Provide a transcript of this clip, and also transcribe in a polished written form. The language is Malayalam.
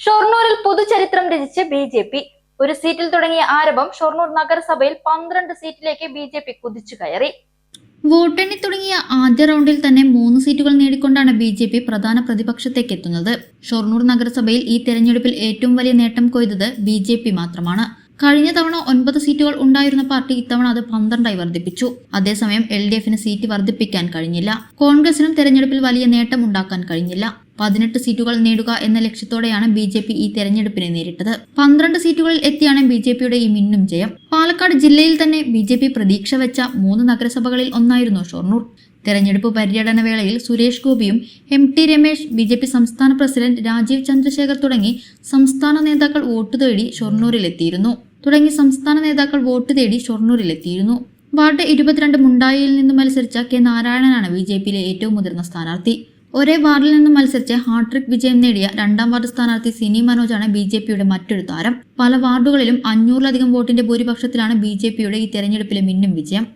ഷൊർണൂരിൽ പുതുചരിത്രം രചിച്ച് ബി.ജെ.പി. ഒരു സീറ്റിൽ തുടങ്ങിയ ആരവം ഷൊർണൂർ നഗരസഭയിൽ 12 സീറ്റിലേക്ക് ബി.ജെ.പി. കുതിച്ചു കയറി. വോട്ടെണ്ണി തുടങ്ങിയ ആദ്യ റൗണ്ടിൽ തന്നെ 3 സീറ്റുകൾ നേടിക്കൊണ്ടാണ് ബി.ജെ.പി. പ്രധാന പ്രതിപക്ഷത്തേക്ക് എത്തുന്നത്. ഷൊർണൂർ നഗരസഭയിൽ ഈ തെരഞ്ഞെടുപ്പിൽ ഏറ്റവും വലിയ നേട്ടം കൊയ്തത് ബി.ജെ.പി. മാത്രമാണ്. കഴിഞ്ഞ തവണ 9 സീറ്റുകൾ ഉണ്ടായിരുന്ന പാർട്ടി ഇത്തവണ അത് 12ആയി വർദ്ധിപ്പിച്ചു. അതേസമയം LDFന് സീറ്റ് വർദ്ധിപ്പിക്കാൻ കഴിഞ്ഞില്ല. കോൺഗ്രസിനും തെരഞ്ഞെടുപ്പിൽ വലിയ നേട്ടം ഉണ്ടാക്കാൻ കഴിഞ്ഞില്ല. 18 സീറ്റുകൾ നേടുക എന്ന ലക്ഷ്യത്തോടെയാണ് ബി.ജെ.പി. ഈ തെരഞ്ഞെടുപ്പിനെ നേരിട്ടത്. 12 സീറ്റുകളിൽ എത്തിയാണ് ബി.ജെ.പിയുടെ ഈ മിന്നും ജയം. പാലക്കാട് ജില്ലയിൽ തന്നെ ബി.ജെ.പി. പ്രതീക്ഷ വെച്ച 3 നഗരസഭകളിൽ ഒന്നായിരുന്നു ഷൊർണൂർ. തെരഞ്ഞെടുപ്പ് പര്യടന വേളയിൽ സുരേഷ് ഗോപിയും MT രമേശ്, ബി.ജെ.പി. സംസ്ഥാന പ്രസിഡന്റ് രാജീവ് ചന്ദ്രശേഖർ തുടങ്ങി സംസ്ഥാന നേതാക്കൾ വോട്ട് തേടി ഷൊർണൂരിലെത്തിയിരുന്നു. വാർഡ് 22 മുണ്ടായിയിൽ നിന്ന് മത്സരിച്ച കെ നാരായണനാണ് ബി.ജെ.പിയിലെ ഏറ്റവും മുതിർന്ന സ്ഥാനാർത്ഥി. ഒരേ വാർഡിൽ നിന്നും മത്സരിച്ച് ഹാട്രിക് വിജയം നേടിയ 2ാം വാർഡ് സ്ഥാനാർത്ഥി സിനി മനോജാണ് ബി.ജെ.പിയുടെ മറ്റൊരു താരം. പല വാർഡുകളിലും 500-ലധികം വോട്ടിന്റെ ഭൂരിപക്ഷത്തിലാണ് ബി.ജെ.പിയുടെ ഈ തെരഞ്ഞെടുപ്പിലെ മിന്നും വിജയം.